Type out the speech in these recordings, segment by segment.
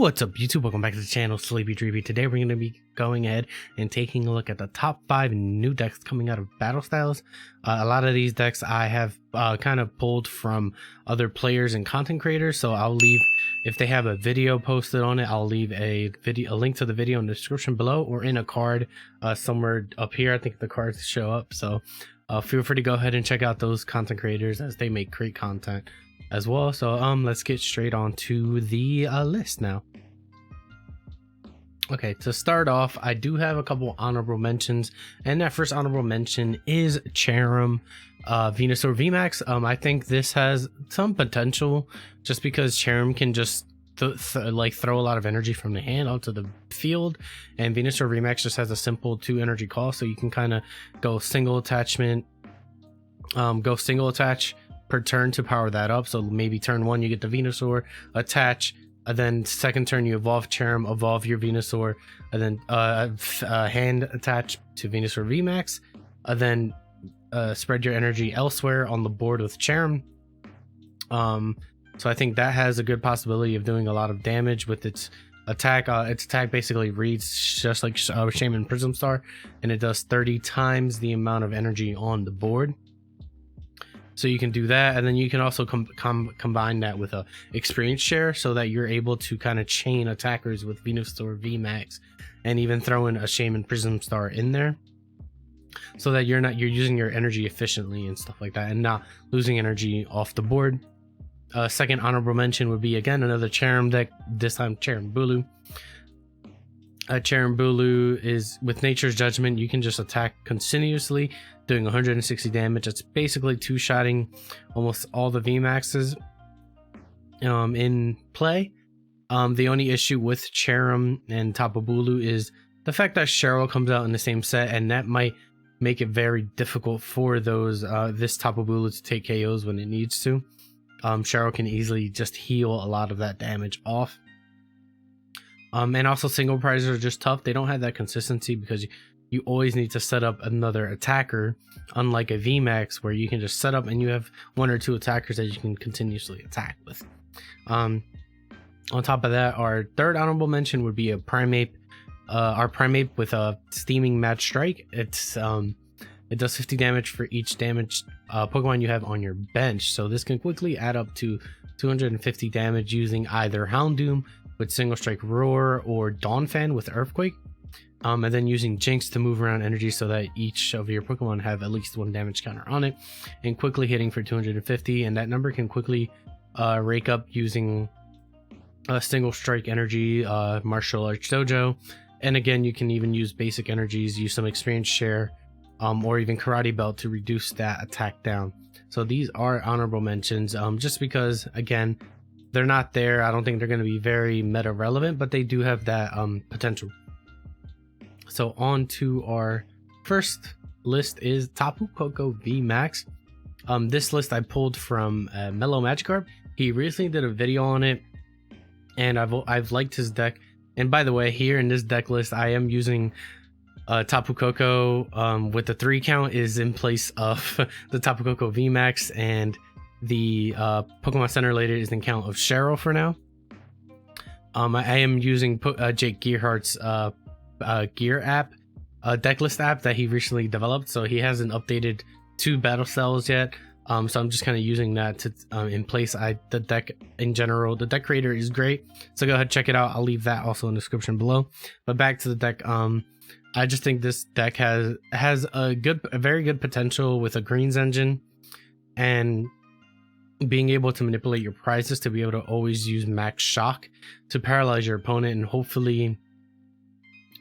What's up YouTube? Welcome back to the channel, Sleepy Dreepy. Today we're going to be going ahead and taking a look at the top 5 new decks coming out of Battle Styles. A lot of these decks I have kind of pulled from other players and content creators, so I'll leave, if they have a video posted on it, I'll leave a link to the video in the description below or in a card somewhere up here. I think the cards show up, so feel free to go ahead and check out those content creators as they make great content as well. So let's get straight on to the list now. Okay, to start off, I do have a couple honorable mentions, and that first honorable mention is Cherrim Venusaur VMAX. I think this has some potential just because Cherrim can just throw a lot of energy from the hand onto the field, and Venusaur VMAX just has a simple 2 energy call, so you can kind of go single attach per turn to power that up. So maybe turn 1 you get the Venusaur, attach, and then second turn you evolve Cherrim, evolve your Venusaur, and then hand attach to Venusaur VMAX, and then spread your energy elsewhere on the board with Cherrim. So I think that has a good possibility of doing a lot of damage with its attack. Its attack basically reads just like Shaman Prism Star, and it does 30 times the amount of energy on the board. So you can do that, and then you can also combine that with a experience share, so that you're able to kind of chain attackers with Venusaur VMAX, and even throw in a Shaman Prism Star in there, so that you're using your energy efficiently and stuff like that, and not losing energy off the board. Second honorable mention would be again another Cherrim deck, this time Cherrim Bulu. Cherrim Bulu is with Nature's Judgment. You can just attack continuously, doing 160 damage. It's basically two-shotting almost all the VMAXs in play. The only issue with Cherrim and Tapu Bulu is the fact that Cheryl comes out in the same set, and that might make it very difficult for those this Tapu Bulu to take KOs when it needs to. Cheryl can easily just heal a lot of that damage off. And also single prizes are just tough. They don't have that consistency because you always need to set up another attacker, unlike a VMAX where you can just set up and you have 1 or 2 attackers that you can continuously attack with. On top of that, our third honorable mention would be a Primeape. Our Primeape with a Steaming Mad Strike. It does 50 damage for each damaged Pokemon you have on your bench, so this can quickly add up to 250 damage using either Houndoom with Single Strike Roar or Dawnfang with Earthquake, and then using Jinx to move around energy so that each of your Pokemon have at least 1 damage counter on it, and quickly hitting for 250, and that number can quickly rake up using Single Strike Energy, Martial Arts Dojo, and again you can even use basic energies, use some experience share, or even Karate Belt to reduce that attack down. So these are honorable mentions, just because again they're not there. I don't think they're going to be very meta relevant, but they do have that potential. So on to our first list is Tapu Koko VMAX. This list I pulled from Mellow Magikarp. He recently did a video on it, and I've liked his deck. And by the way, here in this deck list, I am using Tapu Koko with the 3 count is in place of the Tapu Koko VMAX, and the Pokemon Center later is in count of Cheryl for now. I am using Jake Gearhart's gear app, deck list app that he recently developed, so he hasn't updated to Battle Styles yet. So I'm just kind of using that to in place. The deck in general, the deck creator is great, so go ahead check it out. I'll leave that also in the description below. But back to the deck, I just think this deck has a very good potential with a greens engine, and being able to manipulate your prizes to be able to always use max shock to paralyze your opponent and hopefully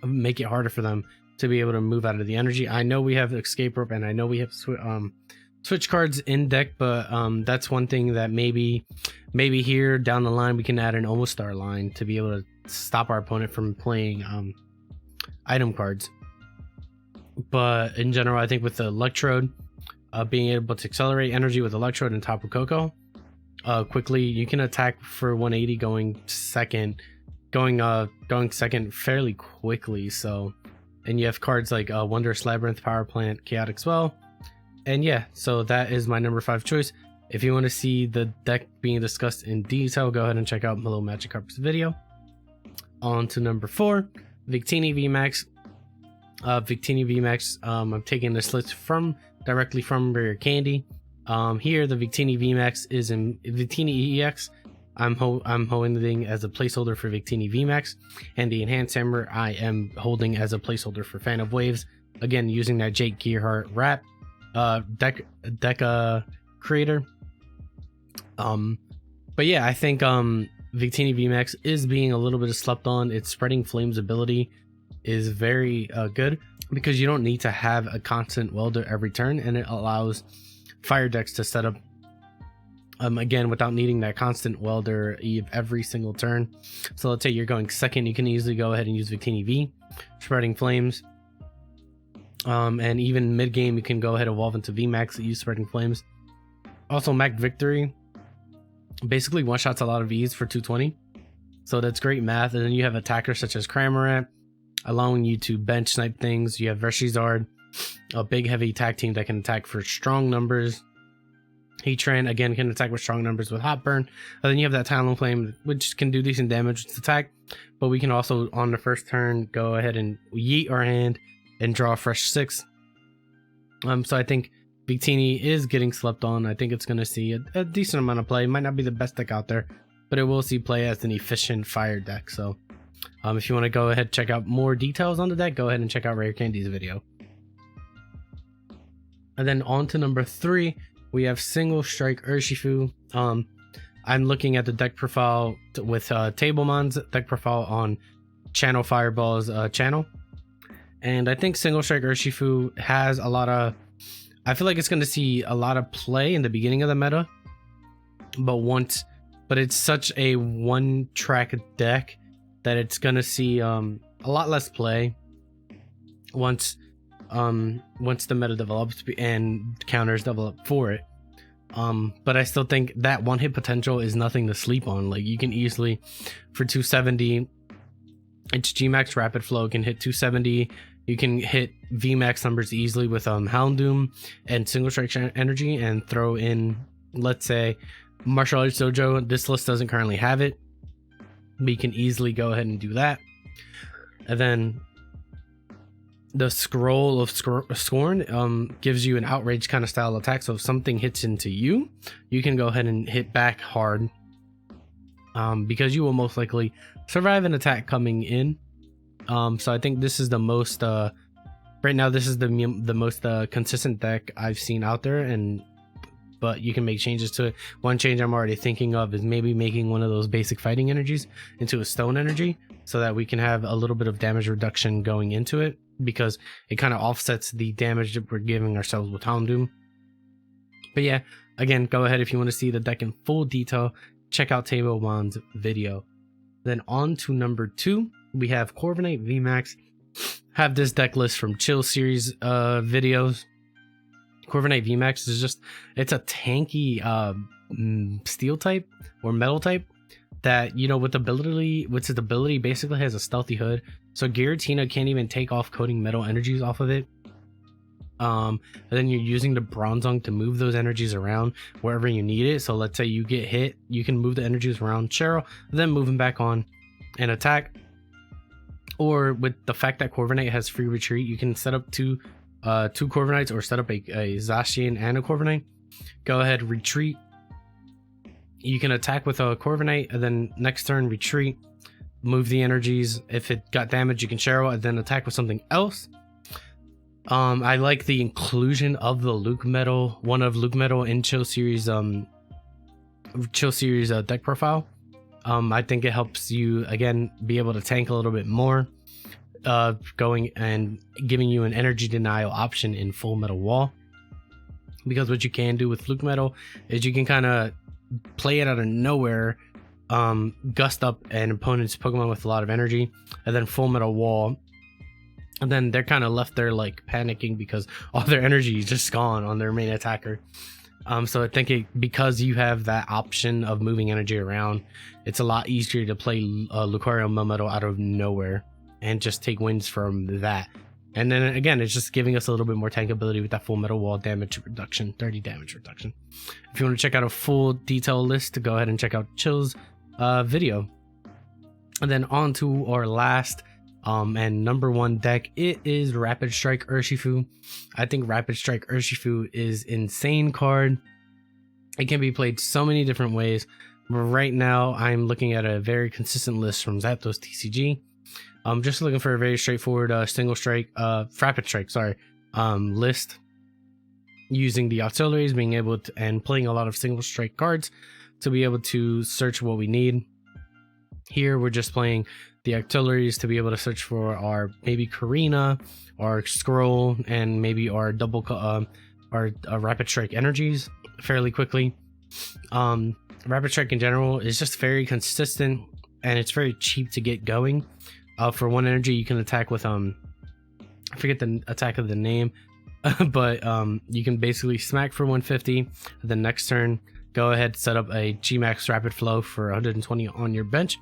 make it harder for them to be able to move out of the energy. I know we have escape rope, and I know we have switch cards in deck, but that's one thing that maybe here down the line we can add an almost star line to be able to stop our opponent from playing item cards. But in general, I think with the Electrode, being able to accelerate energy with Electrode and Tapu Koko quickly, you can attack for 180 going second fairly quickly. So, and you have cards like Wondrous Labyrinth, Power Plant, Chaotic Swell, and yeah, so that is my number 5 choice. If you want to see the deck being discussed in detail, go ahead and check out Mellow Magikarp's video. On to number 4, Victini VMAX. Victini VMAX, I'm taking this list directly from Rare Candy. Here the Victini VMAX is in Victini EX. I'm holding as a placeholder for Victini VMAX, and the Enhanced Hammer I am holding as a placeholder for Fan of Waves. Again, using that Jake Gearhart wrap deck creator. But yeah, I think Victini VMAX is being a little bit slept on. Its Spreading Flames ability is very good because you don't need to have a constant welder every turn, and it allows fire decks to set up again without needing that constant welder every single turn. So let's say you're going second, you can easily go ahead and use Victini V, Spreading Flames. And even mid game you can go ahead and evolve into VMAX that use Spreading Flames. Also, Mac Victory basically one shots a lot of V's for 220, so that's great math. And then you have attackers such as Cramorant, allowing you to bench snipe things. You have Reshizard, a big heavy attack team that can attack for strong numbers. Heatran again can attack with strong numbers with Hot Burn. And then you have that Talonflame, which can do decent damage with attack, but we can also on the first turn go ahead and yeet our hand and draw a fresh 6. So I think Victini is getting slept on. I think it's going to see a decent amount of play. Might not be the best deck out there, but it will see play as an efficient fire deck. So if you want to go ahead check out more details on the deck, go ahead and check out Rare Candy's video. And then on to number 3, we have Single Strike Urishifu. I'm looking at the deck profile with Tablemon's deck profile on Channel Fireball's channel, and I think Single Strike Urshifu has a lot of, I feel like it's going to see a lot of play in the beginning of the meta, but it's such a one-track deck that it's going to see a lot less play once the meta develops and counters develop for it. But I still think that one hit potential is nothing to sleep on. Like, you can easily, for 270, its Gmax Rapid Flow can hit 270. You can hit VMAX numbers easily with Houndoom and Single Strike Energy and throw in, let's say, Martial Arts Dojo. This list doesn't currently have it, but you can easily go ahead and do that. And then the Scroll of Scorn gives you an outrage kind of style attack. So if something hits into you, you can go ahead and hit back hard, because you will most likely survive an attack coming in. So I think this is the most right now, this is the most consistent deck I've seen out there, but you can make changes to it. One change I'm already thinking of is maybe making one of those basic fighting energies into a stone energy, so that we can have a little bit of damage reduction going into it, because it kind of offsets the damage that we're giving ourselves with Houndoom. But yeah, again, go ahead if you want to see the deck in full detail, check out Tablemon's video. Then on to number 2, we have Corviknight VMAX. Have this deck list from Chill Series videos. Corviknight VMAX is just, it's a tanky steel type or metal type that, you know, with its ability basically has a stealthy hood, so Giratina can't even take off coating metal energies off of it. And then you're using the Bronzong to move those energies around wherever you need it. So let's say you get hit, you can move the energies around Cheryl, then move them back on and attack. Or with the fact that Corviknight has free retreat, you can set up two Corviknights, or set up a Zacian and a Corviknight. Go ahead, retreat. You can attack with a Corviknight, and then next turn retreat, move the energies. If it got damage, you can Cheryl and then attack with something else. I like the inclusion of the Luke Metal, one of Luke Metal in Chill Series deck profile. I think it helps you again be able to tank a little bit more, going and giving you an energy denial option in Full Metal Wall, because what you can do with Luke Metal is you can kind of play it out of nowhere, gust up an opponent's Pokemon with a lot of energy, and then Full Metal Wall, and then they're kind of left there like panicking because all their energy is just gone on their main attacker. So I think because you have that option of moving energy around, it's a lot easier to play Lucario Melmetal out of nowhere and just take wins from that. And then again, it's just giving us a little bit more tankability with that Full Metal Wall damage reduction, 30 damage reduction. If you want to check out a full detail list, go ahead and check out Chill's video. And then on to our last and number one deck. It is Rapid Strike Urshifu. I think Rapid Strike Urshifu is insane card. It can be played so many different ways. But right now, I'm looking at a very consistent list from Zapdos TCG. I'm just looking for a very straightforward single strike, rapid strike, list, using the auxiliaries, being able to, and playing a lot of single strike cards to be able to search what we need. Here, we're just playing the auxiliaries to be able to search for our maybe Karina, our Scroll, and maybe our double, our rapid strike energies fairly quickly. Rapid strike in general is just very consistent and it's very cheap to get going. For one energy, you can attack with I forget the attack of the name, but you can basically smack for 150. The next turn, go ahead, set up a GMAX rapid flow for 120 on your bench.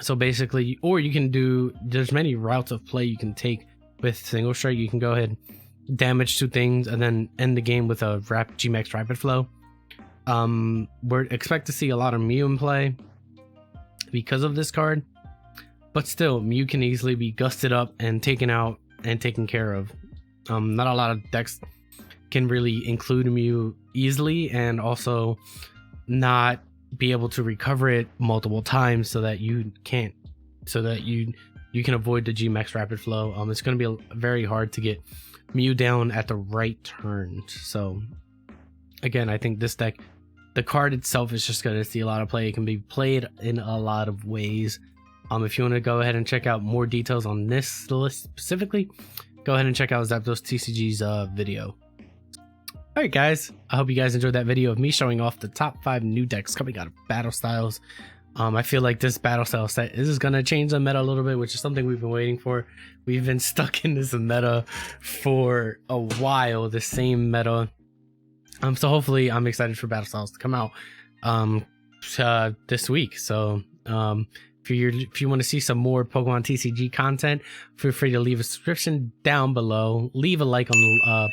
So basically, or you can do, there's many routes of play you can take with single strike. You can go ahead, damage 2 things, and then end the game with a GMAX rapid flow. We're expect to see a lot of Mew in play because of this card, but still, Mew can easily be gusted up and taken out and taken care of. Not a lot of decks can really include Mew easily, and also not be able to recover it multiple times so that you can avoid the GMAX rapid flow. It's going to be very hard to get Mew down at the right turn. So again, I think this deck, the card itself is just going to see a lot of play. It can be played in a lot of ways. If you want to go ahead and check out more details on this list specifically, go ahead and check out Zapdos TCG's video. Alright guys, I hope you guys enjoyed that video of me showing off the top 5 new decks coming out of Battle Styles. I feel like this Battle Style set is going to change the meta a little bit, which is something we've been waiting for. We've been stuck in this meta for a while, the same meta. So hopefully I'm excited for Battle Styles to come out this week. So if you want to see some more Pokemon TCG content, feel free to leave a subscription down below. Leave a like on the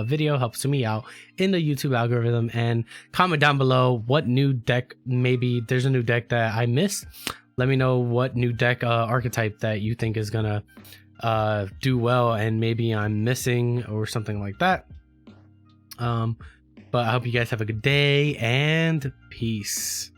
video, helps me out in the YouTube algorithm, and comment down below what new deck, maybe there's a new deck that I missed. Let me know what new deck archetype that you think is gonna do well and maybe I'm missing or something like that. But I hope you guys have a good day and peace.